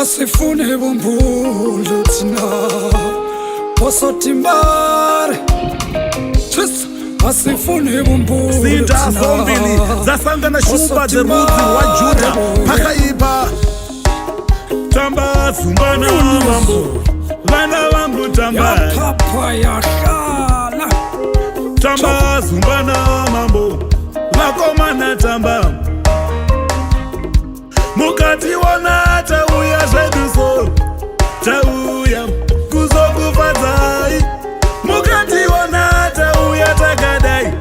asifune bumbulu thina osotimbare Tshisa asifune bumbulu Sinta zombili zasangana shumba dzeruzi wa Juda pakaipa tamba zumbana mambo vana vangu tamba papa yakhala tamba zumbana mambo vakomana tamba mukati wona tauya zveduso tauya kuzokufadzai mukati wona tauya takadai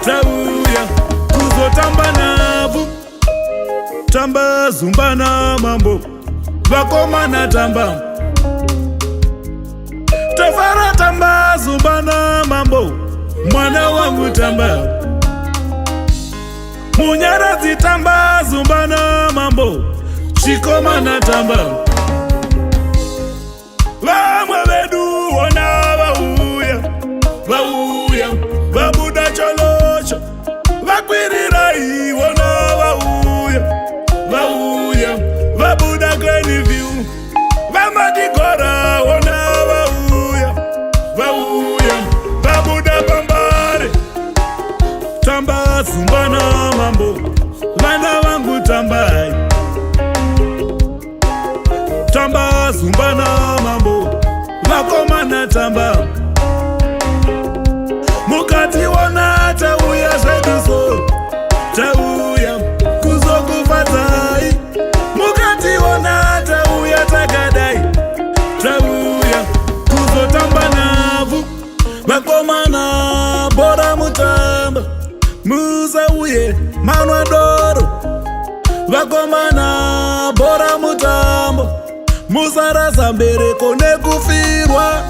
tauya kuzotamba navo tamba zumbana mambo vakomana tamba tafara tamba zumbana mambo mwana wangu tamba munyaradzi tamba zumbana mambo chikomana tamba vamwe vedu wona vauya vabuda cholocho vakwirirai wona vauya vabuda Glenview vamadigora wona vauya vabuda Pambare tamba zumbana mambo vana vangu tambai tamba zumbana mambo vakomana tamba mukati wona tauya zveduso tauya kuzokufadzai mukati wona tauya takadai tauya kuzotamba navo vakomana bora mutamba musauye manwa doro vakomana bora mutambo musarasa mbereko nekufirwa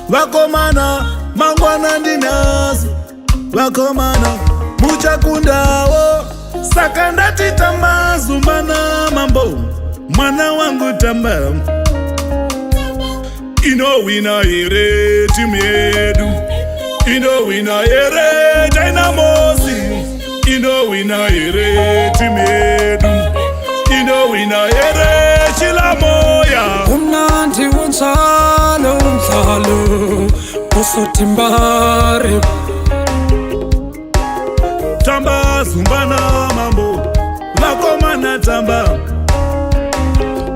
vakomana mangwana ndinasi vakomana muchakundawo saka ndati tamba zumbana mambo mwana wangu tamba inowina here timu yedu inowina here Dynamosi inowina here timu yedu inowina here Chilamoya umnandi unjalo umdlalo osotimbare tamba zumbana mambo vakomana tamba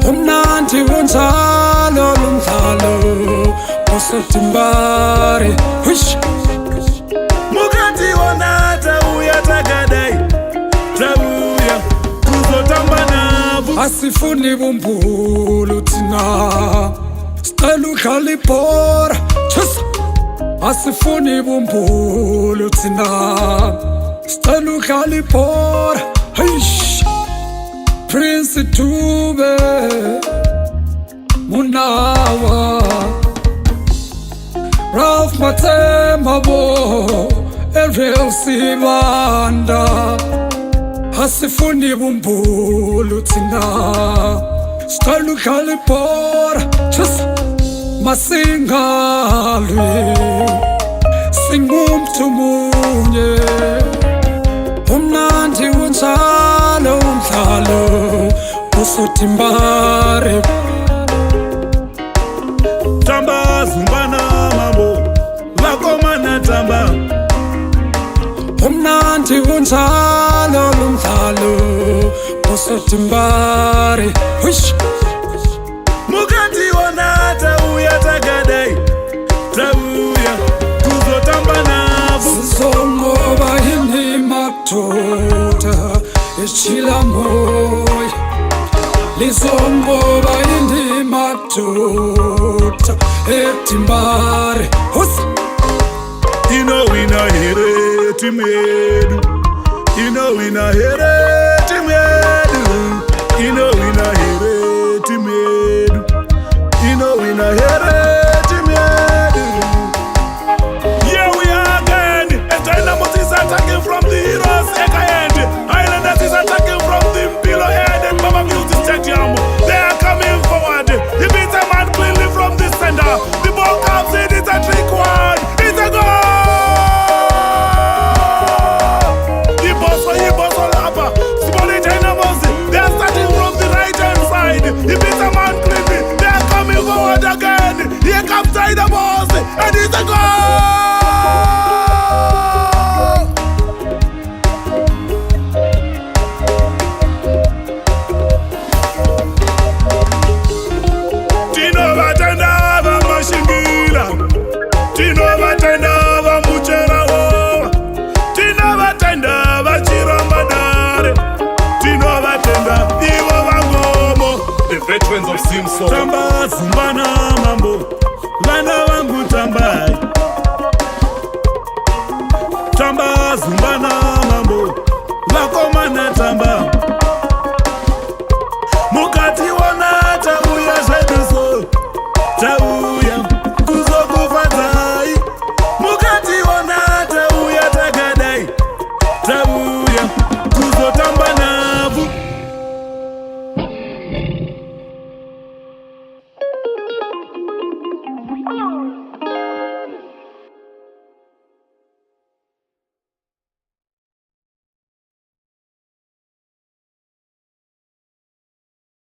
umnandi unjalo umdlalo osotimbare mukati wona tauya takadai tauya kuzotamba navo asifuni bumbulu thina sicela udlala ibhora asifuni bumbulu thina sicela udlala ibhora Prince Dube Munawa Ralph Mathemba bo Ariel Sibanda asifuni bumbulu thina sicela udlala ibhora masingalwi singumntu munye umnandi unjalo umdlalo osotimbare tamba zumbana mambo vakomana tamba umnandi unjalo umdlalo osotimbare mukati wona tauya takadai tauya kuzotamba navo sizongoba yini madoda eChilamoya lizongoba yini madoda eDimbare inowina here timu yedu inowina here timu yedu inowina here timu yedu inowina here timu yedu. Here we are again. Dynamosi is attacking from the Heroes end. Islanders is attacking from the below end and Baba Music Stadium. They are coming forward. He beats a man cleanly from the center. The ball comes in. It's a trick one. It's a goal. He boss on Lapa. I the boss, and it's a goal. Tino vatenda vamashingila, tino vatenda vamuchera wova, tino vatenda vachirambadare, tino vatenda ivo vangomo. The veterans of Simso. Tamba zumbana mambo, vana vangu tambai. Tamba zumbana mambo, vakomana tamba.